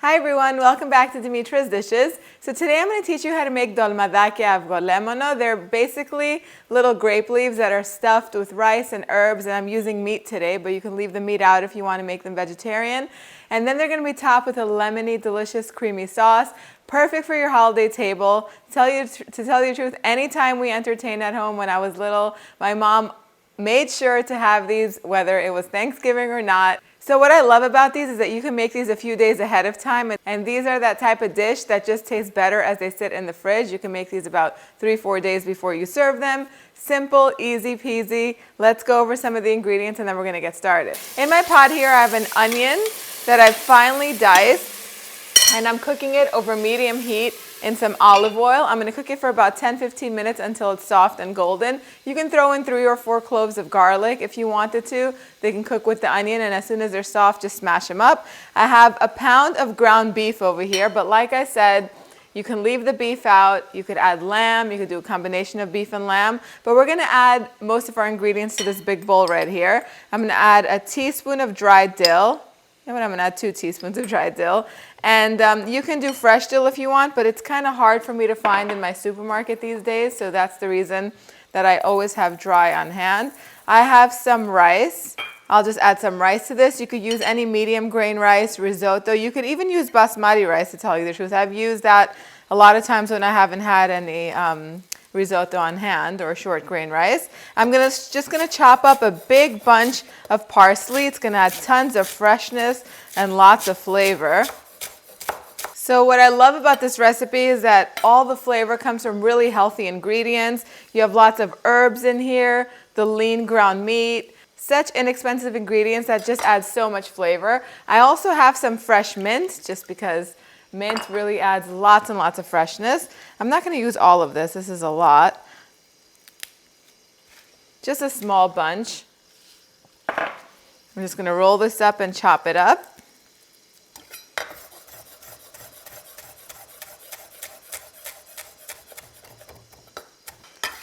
Hi everyone, welcome back to Dimitra's Dishes. So today I'm going to teach you how to make Dolmadakia Avgolemono. They're basically little grape leaves that are stuffed with rice and herbs, and I'm using meat today, but you can leave the meat out if you want to make them vegetarian. And then they're going to be topped with a lemony, delicious, creamy sauce. Perfect for your holiday table. To tell you the truth, anytime we entertained at home when I was little, my mom made sure to have these, whether it was Thanksgiving or not. So what I love about these is that you can make these a few days ahead of time, and these are that type of dish that just tastes better as they sit in the fridge. You can make these about 3-4 days before you serve them. Simple, easy peasy. Let's go over some of the ingredients and then we're going to get started. In my pot here I have an onion that I've finely diced, and I'm cooking it over medium heat in some olive oil. I'm going to cook it for about 10-15 minutes until it's soft and golden. You can throw in 3 or 4 cloves of garlic if you wanted to. They can cook with the onion, and as soon as they're soft, just smash them up. I have a pound of ground beef over here, but like I said, you can leave the beef out. You could add lamb. You could do a combination of beef and lamb. But we're going to add most of our ingredients to this big bowl right here. I'm going to add a teaspoon of dried dill. I'm going to add 2 teaspoons of dried dill. And you can do fresh dill if you want, but it's kind of hard for me to find in my supermarket these days, so that's the reason that I always have dry on hand. I have some rice. I'll just add some rice to this. You could use any medium grain rice, risotto. You could even use basmati rice, to tell you the truth. I've used that a lot of times when I haven't had any risotto on hand or short grain rice. I'm just gonna chop up a big bunch of parsley. It's gonna add tons of freshness and lots of flavor. So what I love about this recipe is that all the flavor comes from really healthy ingredients. You have lots of herbs in here, the lean ground meat, such inexpensive ingredients that just add so much flavor. I also have some fresh mint, just because mint really adds lots and lots of freshness. I'm not going to use all of this. This is a lot. Just a small bunch. I'm just going to roll this up and chop it up.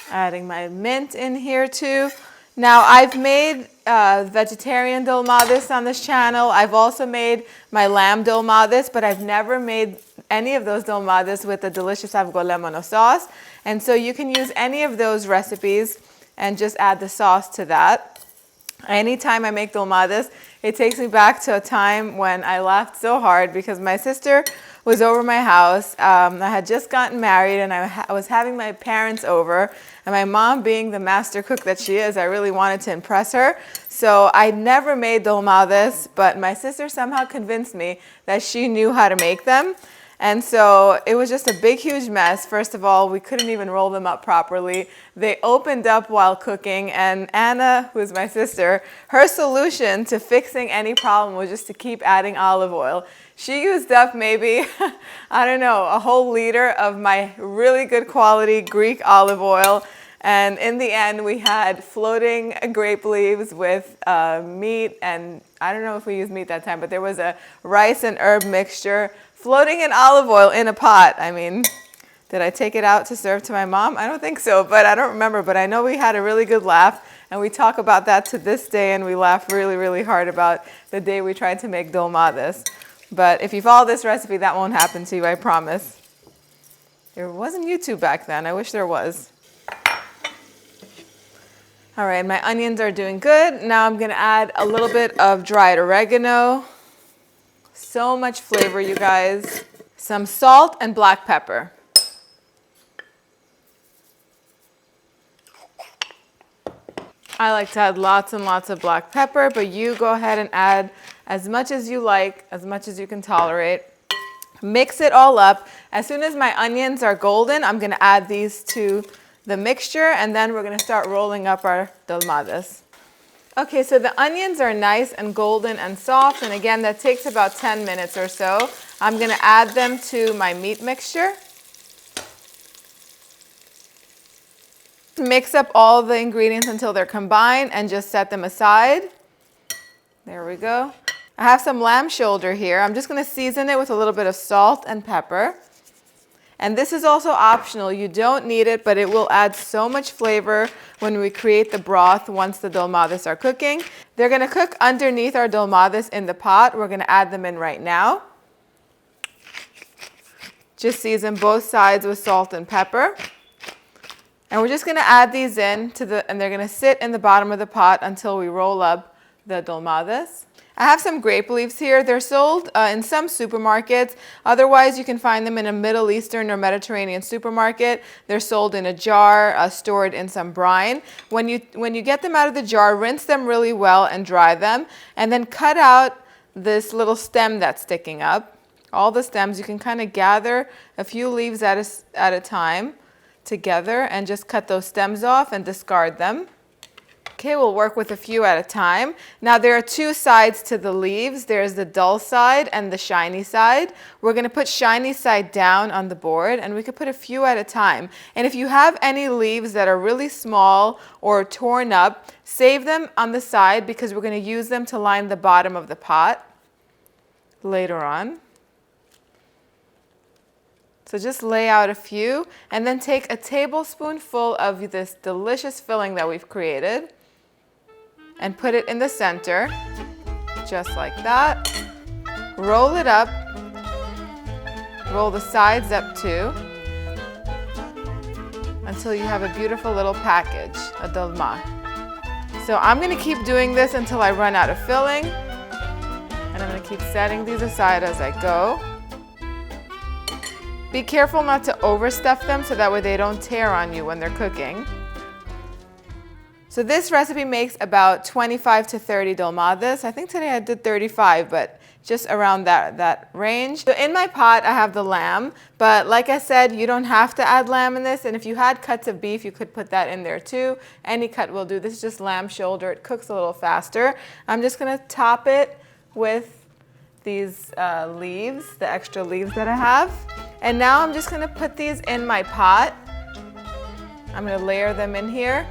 Adding my mint in here too. Now I've made vegetarian dolmades on this channel. I've also made my lamb dolmades, but I've never made any of those dolmades with the delicious Avgolemono sauce. And so you can use any of those recipes and just add the sauce to that. Anytime I make dolmades, it takes me back to a time when I laughed so hard because my sister was over my house. I had just gotten married and I was having my parents over, and my mom, being the master cook that she is, I really wanted to impress her. So I never made dolmades, but my sister somehow convinced me that she knew how to make them. And so it was just a big, huge mess. First of all, we couldn't even roll them up properly. They opened up while cooking, and Anna, who is my sister, her solution to fixing any problem was just to keep adding olive oil. She used up maybe, I don't know, a whole liter of my really good quality Greek olive oil. And in the end, we had floating grape leaves with meat, and I don't know if we used meat that time, but there was a rice and herb mixture floating in olive oil in a pot. I mean, did I take it out to serve to my mom? I don't think so, but I don't remember. But I know we had a really good laugh, and we talk about that to this day, and we laugh really, really hard about the day we tried to make dolmades. But if you follow this recipe, that won't happen to you, I promise. There wasn't YouTube back then. I wish there was. All right, my onions are doing good. Now I'm going to add a little bit of dried oregano. So much flavor, you guys. Some salt and black pepper. I like to add lots and lots of black pepper, but you go ahead and add as much as you like, as much as you can tolerate. Mix it all up. As soon as my onions are golden, I'm going to add these to the mixture, and then we're going to start rolling up our dolmades. Okay, so the onions are nice and golden and soft, and again, that takes about 10 minutes or so. I'm going to add them to my meat mixture. Mix up all the ingredients until they're combined and just set them aside. There we go. I have some lamb shoulder here. I'm just going to season it with a little bit of salt and pepper. And this is also optional. You don't need it, but it will add so much flavor when we create the broth once the dolmades are cooking. They're going to cook underneath our dolmades in the pot. We're going to add them in right now. Just season both sides with salt and pepper. And we're just going to add these in and they're going to sit in the bottom of the pot until we roll up the dolmades. I have some grape leaves here. They're sold in some supermarkets. Otherwise, you can find them in a Middle Eastern or Mediterranean supermarket. They're sold in a jar, stored in some brine. When you get them out of the jar, rinse them really well and dry them. And then cut out this little stem that's sticking up. All the stems, you can kind of gather a few leaves at a time together and just cut those stems off and discard them. Okay, we'll work with a few at a time. Now there are two sides to the leaves. There's the dull side and the shiny side. We're going to put shiny side down on the board, and we could put a few at a time. And if you have any leaves that are really small or torn up, save them on the side because we're going to use them to line the bottom of the pot later on. So just lay out a few and then take a tablespoonful of this delicious filling that we've created and put it in the center, just like that. Roll it up. Roll the sides up too until you have a beautiful little package, a dolma. So I'm going to keep doing this until I run out of filling. And I'm going to keep setting these aside as I go. Be careful not to overstuff them so that way they don't tear on you when they're cooking. So this recipe makes about 25 to 30 dolmades. I think today I did 35, but just around that range. So in my pot, I have the lamb, but like I said, you don't have to add lamb in this. And if you had cuts of beef, you could put that in there too. Any cut will do. This is just lamb shoulder. It cooks a little faster. I'm just gonna top it with these leaves, the extra leaves that I have. And now I'm just gonna put these in my pot. I'm gonna layer them in here.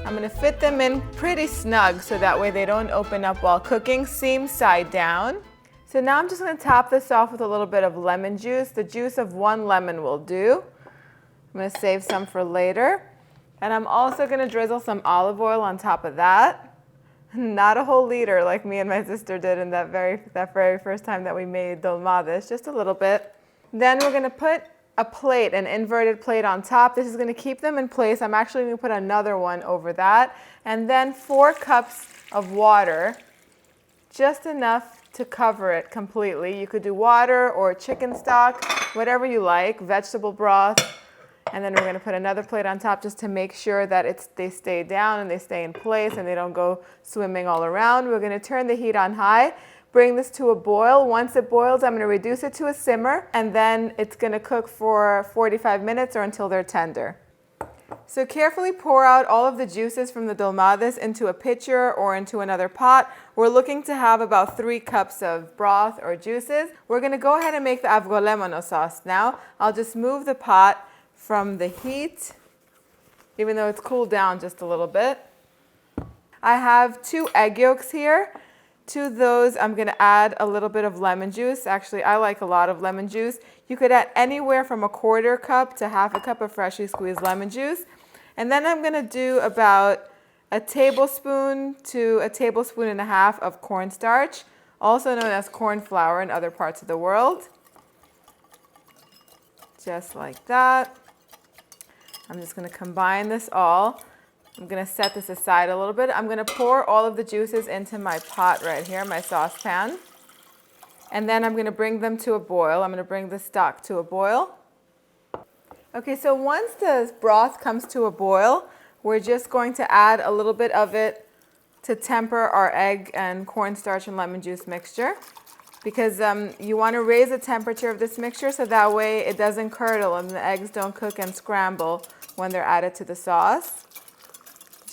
I'm going to fit them in pretty snug so that way they don't open up while cooking, seam side down. So now I'm just going to top this off with a little bit of lemon juice. The juice of 1 lemon will do. I'm going to save some for later. And I'm also going to drizzle some olive oil on top of that. Not a whole liter like me and my sister did in that very first time that we made dolmades, just a little bit. Then we're going to put a plate, an inverted plate on top. This is going to keep them in place. I'm actually going to put another one over that. And then 4 cups of water, just enough to cover it completely. You could do water or chicken stock, whatever you like, vegetable broth. And then we're going to put another plate on top just to make sure that they stay down and they stay in place and they don't go swimming all around. We're going to turn the heat on high. Bring this to a boil. Once it boils, I'm going to reduce it to a simmer, and then it's going to cook for 45 minutes or until they're tender. So carefully pour out all of the juices from the dolmades into a pitcher or into another pot. We're looking to have about 3 cups of broth or juices. We're going to go ahead and make the Avgolemono sauce now. I'll just move the pot from the heat, even though it's cooled down just a little bit. I have 2 egg yolks here. To those, I'm going to add a little bit of lemon juice. Actually, I like a lot of lemon juice. You could add anywhere from a 1/4 cup to 1/2 cup of freshly squeezed lemon juice. And then I'm going to do about a tablespoon to a tablespoon and a half of cornstarch, also known as corn flour in other parts of the world. Just like that. I'm just going to combine this all. I'm going to set this aside a little bit. I'm going to pour all of the juices into my pot right here, my saucepan. And then I'm going to bring them to a boil. I'm going to bring the stock to a boil. Okay, so once the broth comes to a boil, we're just going to add a little bit of it to temper our egg and cornstarch and lemon juice mixture. Because you want to raise the temperature of this mixture so that way it doesn't curdle and the eggs don't cook and scramble when they're added to the sauce.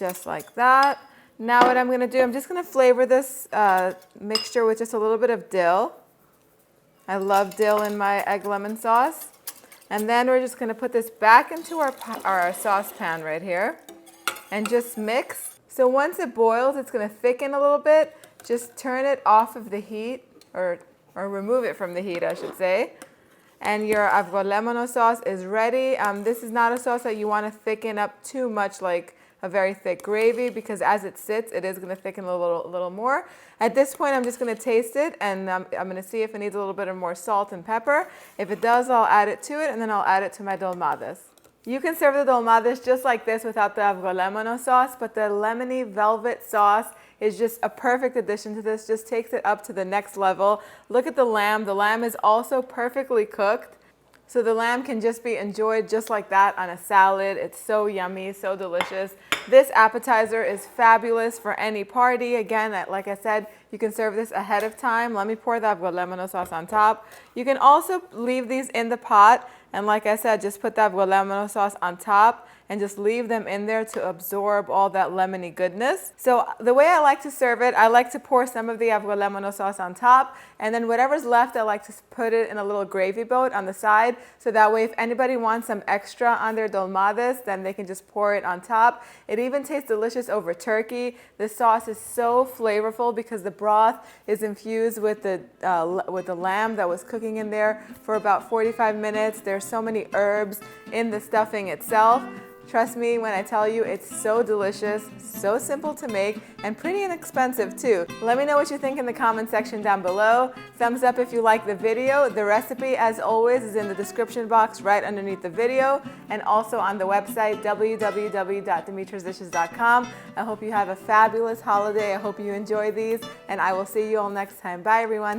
Just like that. Now what I'm going to do, I'm just going to flavor this mixture with just a little bit of dill. I love dill in my egg lemon sauce. And then we're just going to put this back into our saucepan right here and just mix. So once it boils, it's going to thicken a little bit. Just turn it off of the heat, or remove it from the heat, I should say. And your Avgolemono sauce is ready. This is not a sauce that you want to thicken up too much like a very thick gravy because as it sits, it is going to thicken a little more. At this point, I'm just going to taste it, and I'm going to see if it needs a little bit of more salt and pepper. If it does, I'll add it to it, and then I'll add it to my dolmades. You can serve the dolmades just like this without the avgolemono sauce, but the lemony velvet sauce is just a perfect addition to this. Just takes it up to the next level. Look at the lamb. The lamb is also perfectly cooked. So the lamb can just be enjoyed just like that on a salad. It's so yummy, so delicious. This appetizer is fabulous for any party. Again, like I said, you can serve this ahead of time. Let me pour the avgolemono sauce on top. You can also leave these in the pot, and like I said, just put the avgolemono sauce on top and just leave them in there to absorb all that lemony goodness. So the way I like to serve it, I like to pour some of the avgolemono sauce on top, and then whatever's left, I like to put it in a little gravy boat on the side, so that way if anybody wants some extra on their dolmades, then they can just pour it on top. It even tastes delicious over turkey. This sauce is so flavorful because the broth is infused with the lamb that was cooking in there for about 45 minutes. There's so many herbs in the stuffing itself. Trust me when I tell you, it's so delicious, so simple to make, and pretty inexpensive too. Let me know what you think in the comment section down below. Thumbs up if you like the video. The recipe, as always, is in the description box right underneath the video, and also on the website www.dimitrasdishes.com. I hope you have a fabulous holiday. I hope you enjoy these, and I will see you all next time. Bye, everyone.